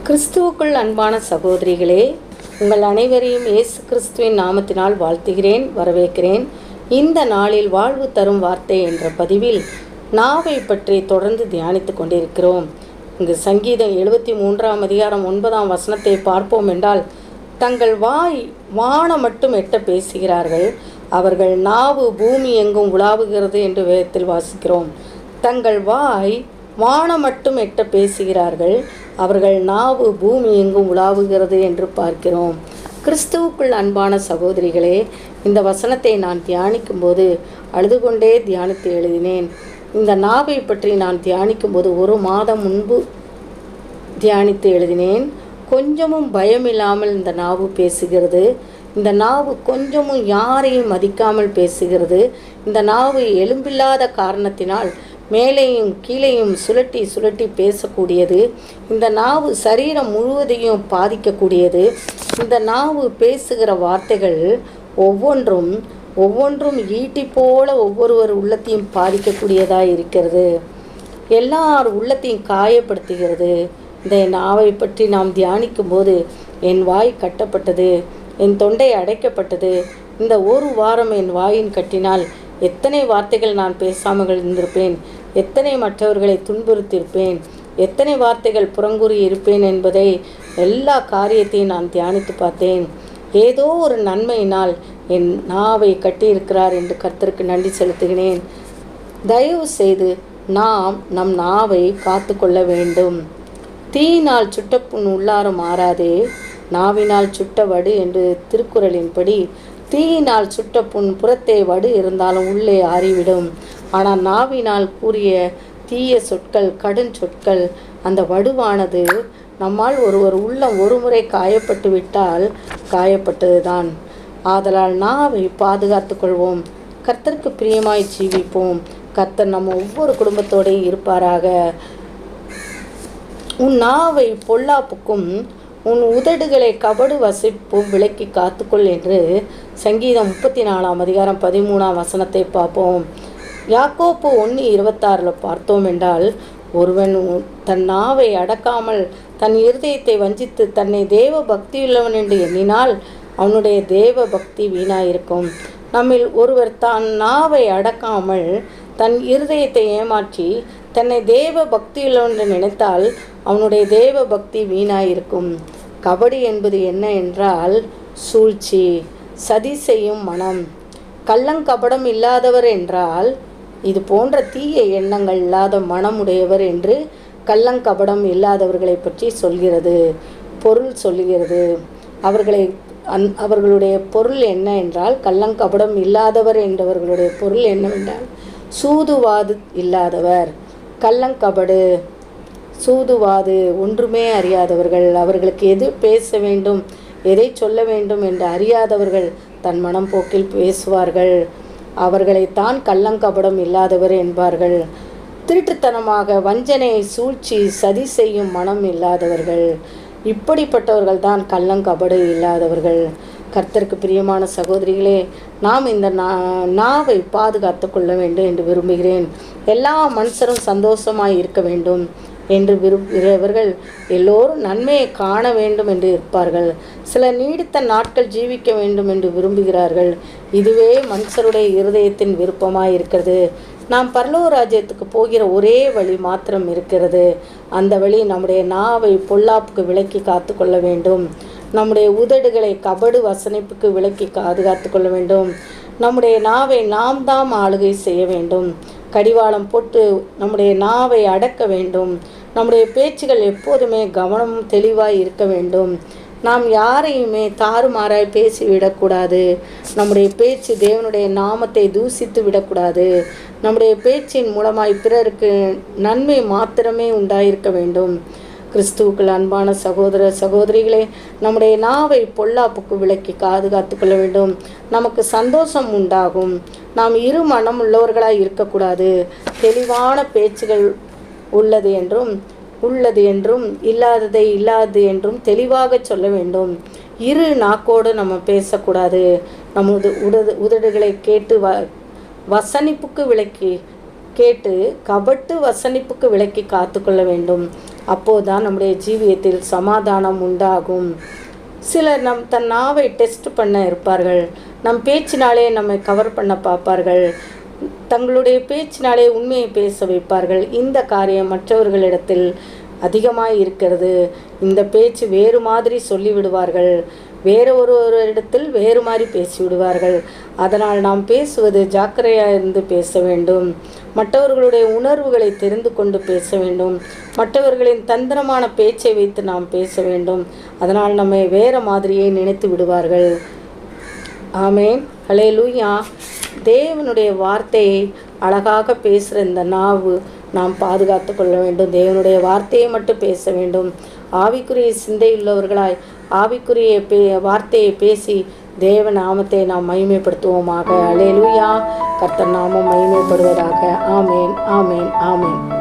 கிறிஸ்துவுக்குள் அன்பான சகோதரிகளே, உங்கள் அனைவரையும் இயேசு கிறிஸ்துவின் நாமத்தினால் வாழ்த்துகிறேன், வரவேற்கிறேன். இந்த நாளில் வாழ்வு தரும் வார்த்தை என்ற பதிவில் நாவை பற்றி தொடர்ந்து தியானித்து கொண்டிருக்கிறோம். இங்கு சங்கீதம் 73 அதிகாரம் 9 பார்ப்போம் என்றால், தங்கள் வாய் வானம் மட்டும் எட்ட பேசுகிறார்கள், அவர்கள் நாவு பூமி எங்கும் உலாவுகிறது என்று வேதத்தில் வாசிக்கிறோம். தங்கள் வாய் வானம் மட்டும் எட்ட பேசுகிறார்கள், அவர்கள் நாவு பூமி எங்கும் உலாவுகிறது என்று பார்க்கிறோம். கிறிஸ்துவுக்குள் அன்பான சகோதரிகளே, இந்த வசனத்தை நான் தியானிக்கும் போது அழுது கொண்டே தியானித்து எழுதினேன். இந்த நாவை பற்றி நான் தியானிக்கும் போது 1 மாதம் முன்பு தியானித்து எழுதினேன். கொஞ்சமும் பயமில்லாமல் இந்த நாவு பேசுகிறது. இந்த நாவு கொஞ்சமும் யாரையும் மதிக்காமல் பேசுகிறது. இந்த நாவு எலும்பில்லாத காரணத்தினால் மேலேயும் கீழேயும் சுழட்டி சுழட்டி பேசக்கூடியது. இந்த நாவு சரீரம் முழுவதையும் பாதிக்கக்கூடியது. இந்த நாவு பேசுகிற வார்த்தைகள் ஒவ்வொன்றும் ஈட்டி போல ஒவ்வொருவர் உள்ளத்தையும் பாதிக்கக்கூடியதாக இருக்கிறது. எல்லார் உள்ளத்தையும் காயப்படுத்துகிறது. இந்த நாவை பற்றி நாம் தியானிக்கும் போது என் வாய் கட்டப்பட்டது, என் தொண்டை அடைக்கப்பட்டது. இந்த 1 வாரம் என் வாயின் கட்டினால் எத்தனை வார்த்தைகள் நான் பேசாமல் இருந்திருப்பேன், எத்தனை மற்றவர்களை துன்புறுத்தியிருப்பேன், எத்தனை வார்த்தைகள் புறங்கூறி இருப்பேன் என்பதை எல்லா காரியத்தையும் நான் தியானித்து பார்த்தேன். ஏதோ ஒரு நன்மையினால் என் நாவை கட்டியிருக்கிறார் என்று கர்த்தருக்கு நன்றி செலுத்துகிறேன். தயவு செய்து நாம் நம் நாவை காத்து கொள்ள வேண்டும். தீயினால் சுட்ட புண் உள்ளாரும் மாறாதே, நாவினால் சுட்ட வடு என்று திருக்குறளின்படி தீயினால் சுட்ட புண் புறத்தே வடு இருந்தாலும் உள்ளே ஆறிவிடும். ஆனால் நாவினால் கூறிய தீய சொற்கள், கடும் சொற்கள், அந்த வடுவானது நம்மால் ஒருவர் உள்ளம் ஒரு முறை காயப்பட்டு விட்டால் காயப்பட்டதுதான். ஆதலால் நாவை பாதுகாத்து கொள்வோம். கர்த்தருக்கு பிரியமாய் ஜீவிப்போம். கர்த்தர் நம்ம ஒவ்வொரு குடும்பத்தோடையும் இருப்பாராக. உன் நாவை பொல்லாப்புக்கும் உன் உதடுகளை கபடு வசிப்பும் விலக்கி காத்துக்கொள் என்று சங்கீதம் 34 அதிகாரம் 13 பார்ப்போம். யாக்கோப்பு 1:26 பார்த்தோம் என்றால், ஒருவன் தன் நாவை அடக்காமல் தன் இருதயத்தை வஞ்சித்து தன்னை தேவ பக்தியுள்ளவன் என்று எண்ணினால் அவனுடைய தேவ பக்தி வீணாயிருக்கும். நம்மில் ஒருவர் தான் நாவை அடக்காமல் தன் இருதயத்தை ஏமாற்றி தன்னை தேவ பக்தியுள்ளவன் என்று நினைத்தால் அவனுடைய தேவ பக்தி வீணாயிருக்கும். கபடி என்பது என்ன என்றால், சூழ்ச்சி, சதி செய்யும் மனம். கள்ளங்கபடம் இல்லாதவர் என்றால் இது போன்ற தீய எண்ணங்கள் இல்லாத மனமுடையவர் என்று கள்ளங்கபடம் இல்லாதவர்களை பற்றி சொல்கிறது, பொருள் சொல்லுகிறது. அவர்களுடைய பொருள் என்ன என்றால், கள்ளங்கபடம் இல்லாதவர் என்றவர்களுடைய பொருள் என்னவென்றால் சூதுவாது இல்லாதவர், கள்ளங்கபடு, சூதுவாது ஒன்றுமே அறியாதவர்கள். அவர்களுக்கு எது பேச வேண்டும், எதை சொல்ல வேண்டும் என்று அறியாதவர்கள் தன் மனம் போக்கில் பேசுவார்கள். அவர்களைத்தான் கள்ளங்கபடம் இல்லாதவர் என்பார்கள். திருட்டுத்தனமாக வஞ்சனை, சூழ்ச்சி, சதி செய்யும் மனம் இல்லாதவர்கள். இப்படிப்பட்டவர்கள் தான் கள்ளங்கபடு இல்லாதவர்கள். கர்த்தருக்கு பிரியமான சகோதரிகளே, நாம் இந்த நாவை பாதுகாத்து கொள்ள வேண்டும் என்று விரும்புகிறேன். எல்லா மனுஷரும் சந்தோஷமாய் இருக்க வேண்டும் என்று விரும்புகிறவர்கள் எல்லோரும் நன்மையை காண வேண்டும் என்று இருப்பார்கள். சிலர் நீடித்த நாட்கள் ஜீவிக்க வேண்டும் என்று விரும்புகிறார்கள். இதுவே மனுஷருடைய இருதயத்தின் விருப்பமாய் இருக்கிறது. நாம் பரலோக ராஜ்யத்துக்கு போகிற ஒரே வழி மாத்திரம் இருக்கிறது. அந்த வழி நம்முடைய நாவை பொல்லாப்புக்கு விலக்கி காத்து கொள்ள வேண்டும். நம்முடைய உதடுகளை கபடு வசனிப்புக்கு விலக்கி பாதுகாத்து கொள்ள வேண்டும். நம்முடைய நாவை நாம் தாம் ஆளுகை செய்ய வேண்டும். கடிவாளம் போட்டு நம்முடைய நாவை அடக்க வேண்டும். நம்முடைய பேச்சுகள் எப்போதுமே கவனமும் தெளிவாய் இருக்க வேண்டும். நாம் யாரையுமே தாறுமாறாய் பேசிவிடக்கூடாது. நம்முடைய பேச்சு தேவனுடைய நாமத்தை தூசித்து விடக்கூடாது. நம்முடைய பேச்சின் மூலமாய் பிறருக்கு நன்மை மாத்திரமே உண்டாயிருக்க வேண்டும். கிறிஸ்துவுக்குள் அன்பான சகோதர சகோதரிகளே, நம்முடைய நாவை பொல்லாப்புக்கு விலக்கி பாதுகாத்து கொள்ள வேண்டும். நமக்கு சந்தோஷம் உண்டாகும். நாம் இரு மனம் உள்ளவர்களாய் இருக்கக்கூடாது. தெளிவான பேச்சுகள் உள்ளது என்றும் இல்லாததை இல்லாது என்றும் தெளிவாக சொல்ல வேண்டும். இரு நாக்கோடு நம்ம பேசக்கூடாது. நமது உதடுகளை கேட்டு வசனிப்புக்கு விலக்கி கேட்டு கபட்டு வசனிப்புக்கு விலக்கி காத்து கொள்ள வேண்டும். அப்போதான் நம்முடைய ஜீவியத்தில் சமாதானம் உண்டாகும். சிலர் தன் நாவை டெஸ்ட் பண்ண இருப்பார்கள். நம் பேச்சினாலே நம்மை கவர் பண்ண பார்ப்பார்கள். தங்களுடைய பேச்சினாலே உண்மையை பேச வைப்பார்கள். இந்த காரியம் மற்றவர்களிடத்தில் அதிகமாக இருக்கிறது. இந்த பேச்சு வேறு மாதிரி சொல்லிவிடுவார்கள். வேறு இடத்தில் வேறு மாதிரி பேசிவிடுவார்கள். அதனால் நாம் பேசுவது ஜாக்கிரதையாக இருந்து பேச வேண்டும். மற்றவர்களுடைய உணர்வுகளை தெரிந்து கொண்டு பேச வேண்டும். மற்றவர்களின் தந்திரமான பேச்சை வைத்து நாம் பேச வேண்டும். அதனால் நம்மை வேறு மாதிரியே நினைத்து விடுவார்கள். ஆமேன். ஹல்லேலூயா. தேவனுடைய வார்த்தையை அழகாக பேசுகிற இந்த நாவு நாம் பாதுகாத்து கொள்ள வேண்டும். தேவனுடைய வார்த்தையை மட்டும் பேச வேண்டும். ஆவிக்குரிய சிந்தையுள்ளவர்களாய் ஆவிக்குரிய வார்த்தையை பேசி தேவ நாமத்தை நாம் மகிமைப்படுத்துவோமாக. ஹல்லேலூயா. கர்த்தர் நாமம் மகிமைப்படுவதாக. ஆமேன், ஆமேன், ஆமேன்.